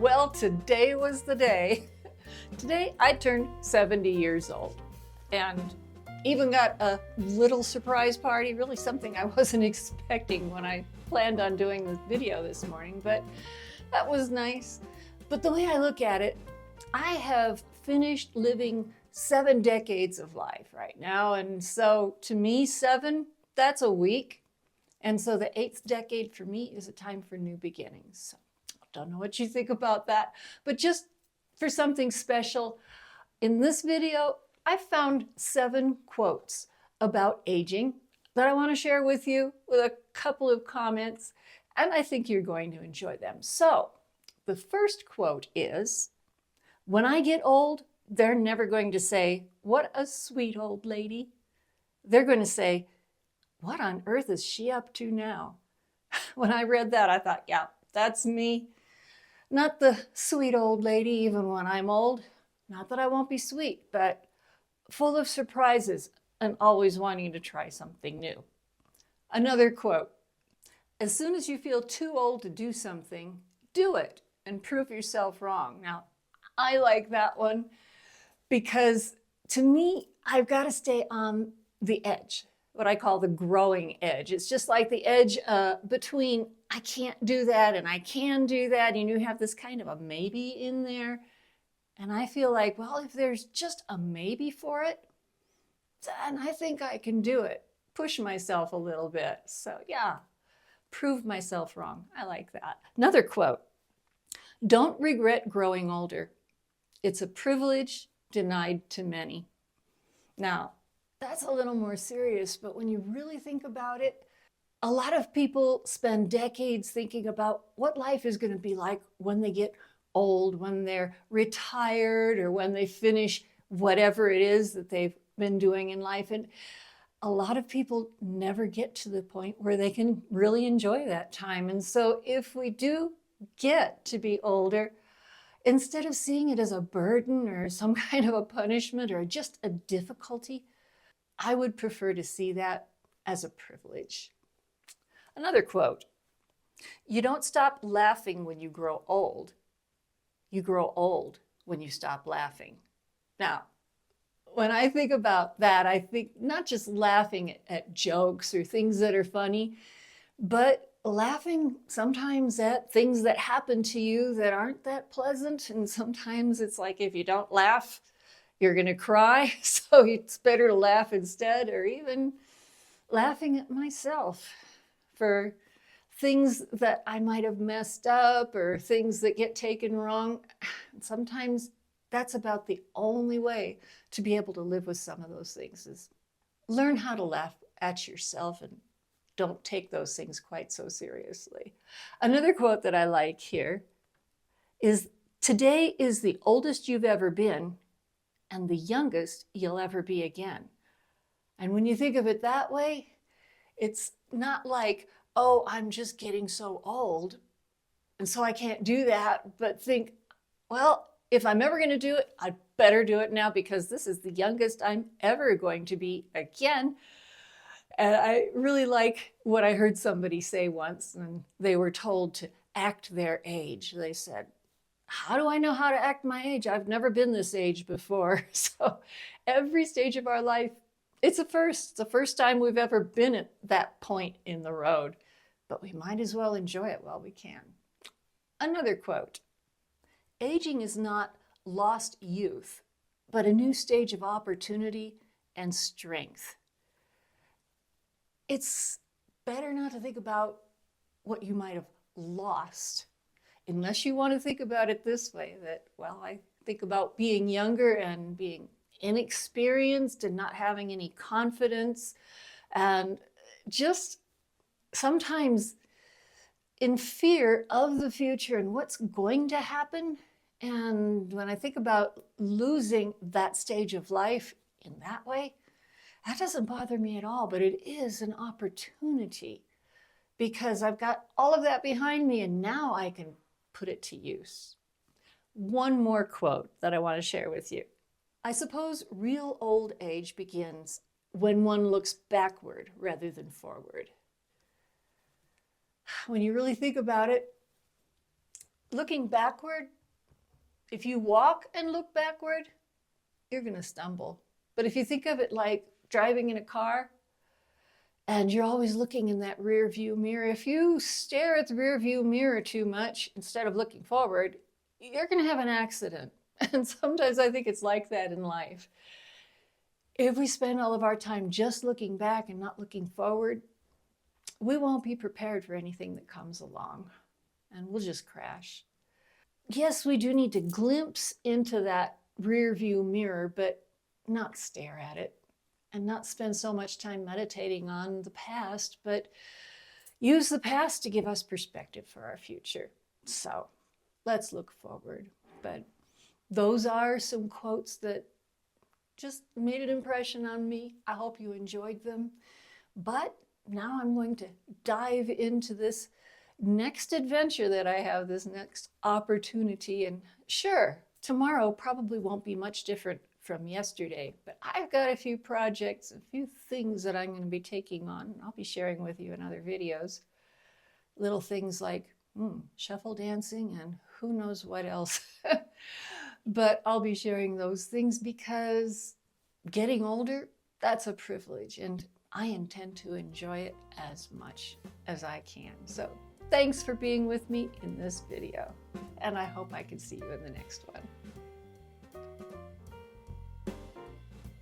Well, today was the day. Today I turned 70 years old and even got a little surprise party, really something I wasn't expecting when I planned on doing this video this morning, but that was nice. But the way I look at it, I have finished living 7 decades of life right now. And so to me, 7, that's a week. And so the 8th decade for me is a time for new beginnings. So I don't know what you think about that, but just for something special, in this video, I found 7 quotes about aging that I want to share with you with a couple of comments, and I think you're going to enjoy them. So the first quote is, "When I get old, they're never going to say, 'What a sweet old lady.' They're going to say, 'What on earth is she up to now?'" When I read that, I thought, yeah, that's me. Not the sweet old lady, even when I'm old. Not that I won't be sweet, but full of surprises and always wanting to try something new. Another quote, "As soon as you feel too old to do something, do it and prove yourself wrong." Now, I like that one because to me, I've got to stay on the edge, what I call the growing edge. It's just like the edge between I can't do that and I can do that, and you have this kind of a maybe in there. And I feel like, well, if there's just a maybe for it, then I think I can do it. Push myself a little bit. So yeah, prove myself wrong. I like that. Another quote, "Don't regret growing older. It's a privilege denied to many." Now, that's a little more serious, but when you really think about it, a lot of people spend decades thinking about what life is going to be like when they get old, when they're retired, or when they finish whatever it is that they've been doing in life. And a lot of people never get to the point where they can really enjoy that time. And so if we do get to be older, instead of seeing it as a burden or some kind of a punishment or just a difficulty, I would prefer to see that as a privilege. Another quote, "You don't stop laughing when you grow old. You grow old when you stop laughing." Now, when I think about that, I think not just laughing at jokes or things that are funny, but laughing sometimes at things that happen to you that aren't that pleasant. And sometimes it's like if you don't laugh, you're going to cry. So it's better to laugh instead, or even laughing at myself for things that I might have messed up or things that get taken wrong. Sometimes that's about the only way to be able to live with some of those things, is learn how to laugh at yourself and don't take those things quite so seriously. Another quote that I like here is, "Today is the oldest you've ever been and the youngest you'll ever be again." And when you think of it that way, it's not like, oh, I'm just getting so old and so I can't do that, but think, well, if I'm ever going to do it, I'd better do it now because this is the youngest I'm ever going to be again. And I really like what I heard somebody say once, and they were told to act their age. They said, "How do I know how to act my age? I've never been this age before." So every stage of our life, it's a first. It's the first time we've ever been at that point in the road, but we might as well enjoy it while we can. Another quote, "Aging is not lost youth, but a new stage of opportunity and strength." It's better not to think about what you might have lost, unless you want to think about it this way, that, well, I think about being younger and being inexperienced and not having any confidence, and just sometimes in fear of the future and what's going to happen. And when I think about losing that stage of life in that way, that doesn't bother me at all, but it is an opportunity because I've got all of that behind me and now I can put it to use. One more quote that I want to share with you. "I suppose real old age begins when one looks backward rather than forward." When you really think about it, Looking backward, if you walk and look backward, you're going to stumble. But if you think of it like driving in a car and you're always looking in that rear view mirror, if you stare at the rear view mirror too much instead of looking forward, you're going to have an accident. And sometimes I think it's like that in life. If we spend all of our time just looking back and not looking forward, we won't be prepared for anything that comes along, and we'll just crash. Yes, we do need to glimpse into that rear view mirror, but not stare at it and not spend so much time meditating on the past, but use the past to give us perspective for our future. So let's look forward. But those are some quotes that just made an impression on me. I hope you enjoyed them. But now I'm going to dive into this next adventure that I have, this next opportunity. And sure, tomorrow probably won't be much different from yesterday, but I've got a few projects, a few things that I'm going to be taking on. I'll be sharing with you in other videos. Little things like shuffle dancing and who knows what else. But I'll be sharing those things because getting older, that's a privilege, and I intend to enjoy it as much as I can. So thanks for being with me in this video, and I hope I can see you in the next one.